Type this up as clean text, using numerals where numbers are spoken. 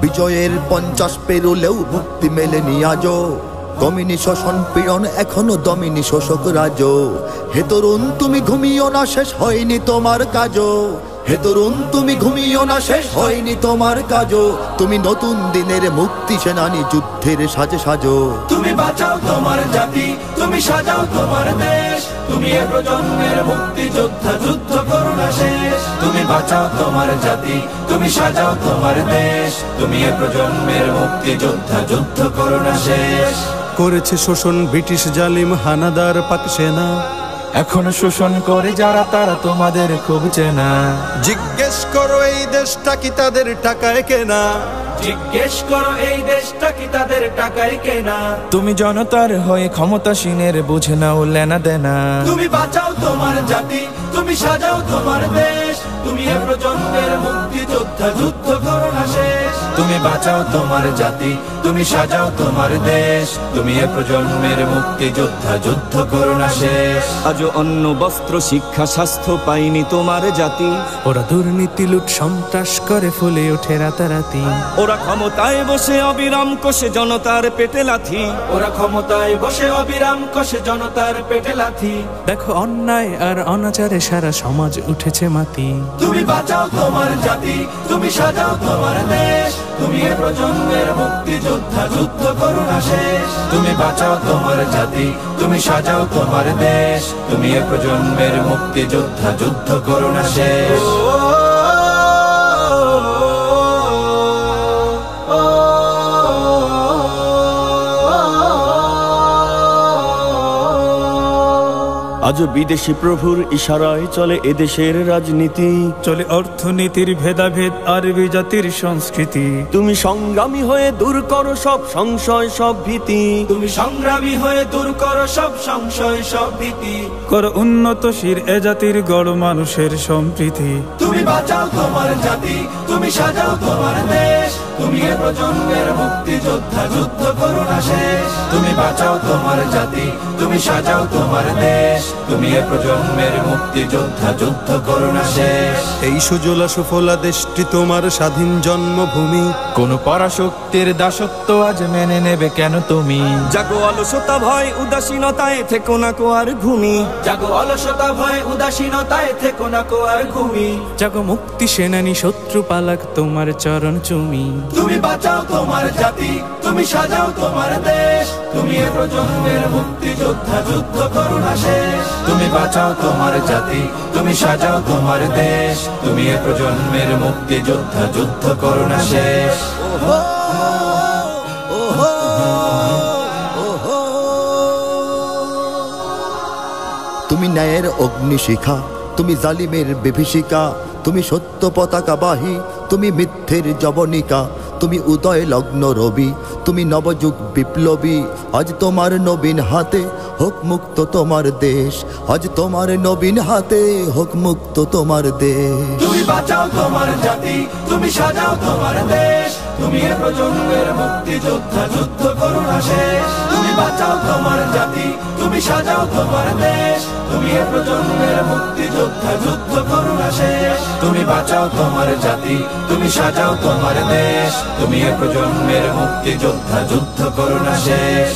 বিজয়ের 50 পেরোলেও মুক্তি মেলেনি আজও। কমিনি শোষণ পীড়ন এখনো দমিনি শোষক রাজ। হে তরুণ তুমি ঘুমিও না, শেষ হয়নি তোমার কাজও। হে তরুণ তুমি ঘুমিও না, শেষ হয়নি তোমার কাজও। তুমি নতুন দিনের মুক্তি সেনানী, যুদ্ধের সাজে সাজো। তুমি বাঁচাও তোমার জাতি, তুমি সাজাও তোমার দেশ। তুমি এ প্রজন্মের মুক্তি যোদ্ধা, যুদ্ধ করো না শেষ। তুমি বাঁচাও তোমার জাতি, তুমি সাজাও তোমার দেশ। তুমি এ প্রজন্মের মুক্তি যোদ্ধা, যুদ্ধ করো না শেষ। করেছে শোষণ ব্রিটিশ জালিম হানাদার পাক সেনা। এখনো শোষণ করে যারা, তারা তোমাদের খুব চেনা। জিজ্ঞেস করো এই দেশটা কি তাদের টাকায় কেনা। জিজ্ঞেস করো এই দেশটা কি তাদের টাকায় কেনা। তুমি জনতার হয়ে ক্ষমতাসীনের বুঝে নাও লেনা দেনা। তুমি বাঁচাও তোমার জাতি, তুমি সাজাও তোমার দেশ। তুমি এ প্রজন্মের মুক্তি যোদ্ধা, যুদ্ধ করো না শেষ। তুমি বাঁচাও তোমার জাতি, তুমি সাজাও তোমার দেশ। তুমি এ প্রজন্মের মুক্তি যোদ্ধা, যুদ্ধ করো না শেষ। আজও অন্ন বস্ত্র শিক্ষা স্বাস্থ্য পাইনি তোমার জাতি। ওরা দুর্নীতি লুট সন্ত্রাস করে ফুলে ওঠে রাতারাতি। ওরা ক্ষমতায় বসে অবিরাম কষে জনতার পেটে লাথি। ওরা ক্ষমতায় বসে অবিরাম কষে জনতার পেটে লাথি। দেখো অন্যায় আর অনাচারে সারা সমাজ উঠেছে মাতি। তুমি বাঁচাও তোমার জাতি, তুমি সাজাও তোমার দেশ। তুমি এ প্রজন্মের মুক্তি যোদ্ধা, যুদ্ধ করো না শেষ। তুমি বাঁচাও তোমার জাতি, তুমি সাজাও তোমার দেশ। তুমি এ প্রজন্মের মুক্তি যোদ্ধা, যুদ্ধ করো না শেষ। আজও বিদেশি প্রভুর ইশারায় চলে এদেশের রাজনীতি। চলে অর্থনীতির ভেদাভেদ আরবি জাতির সংস্কৃতি। তুমি সংগ্রামী হয়ে দূর করো সব সংশয় সব ভীতি। তুমি সংগ্রামী হয়ে দূর করো সব সংশয় সব ভীতি। করো উন্নতশীল এ জাতির গড় মানুষের সম্প্রীতি। তুমি বাঁচাও তোমার জাতি, তুমি সাজাও তোমার দেশ। তুমি এ প্রজন্মের মুক্তি যোদ্ধা, যুদ্ধ করো না শেষ। তুমি বাঁচাও তোমার জাতি, তুমি সাজাও তোমার দেশ। তুমি এ প্রজন্মের মুক্তি যোদ্ধা, যুদ্ধ করো না শেষ। এই সুজলা সুফলা দেশটি তোমার স্বাধীন জন্মভূমি। কোন পরাশক্তির দাসত্ব আজ মেনে নেবে কেন তুমি? জাগো অলসতা ভয় উদাসীনতায় থেকো না কো আর ঘুমি। জাগো অলসতা ভয় উদাসীনতায় থেকো না কো আর ঘুমি। জাগো মুক্তি সেনানী শত্রু পালাক তোমার চরণ চুমি। তুমি বাঁচাও তোমার জাতি, তুমি সাজাও তোমার দেশ। তুমি এ প্রজন্মের মুক্তি যোদ্ধা, যুদ্ধ করো না শেষ। তুমি বাঁচাও তোমার জাতি, তুমি সাজাও তোমার দেশ। তুমি এ প্রজন্মের মুক্তি যোদ্ধা, যুদ্ধ করো না শেষ। তুমি ন্যায়ের অগ্নিশিখা, তুমি জালিমের বিভীষিকা। তুমি সত্য পতাকা বাহী, তুমি মিথ্যের জবনিকা। তুমি উদয় লগ্ন রবি, তুমি নবযুগ বিপ্লবী। আজ তোমার নবীন হাতে হোক মুক্ত তোমার দেশ। আজ তোমার নবীন হাতে হোক মুক্ত তোমার দেশ। তুমি বাঁচাও তোমার জাতি, তুমি সাজাও তোমার দেশ। তুমি এ প্রজন্মের মুক্তি যোদ্ধা, যুদ্ধ করো না শেষ। তুমি বাঁচাও তোমার জাতি, তুমি সাজাও তোমার দেশ। তুমি এ প্রজন্মের মুক্তি যোদ্ধা, যুদ্ধ করো না শেষ। তুমি বাঁচাও তোমার জাতি, তুমি সাজাও তোমার দেশ। তুমি এ প্রজন্মের মুক্তি যোদ্ধা, যুদ্ধ করো না শেষ।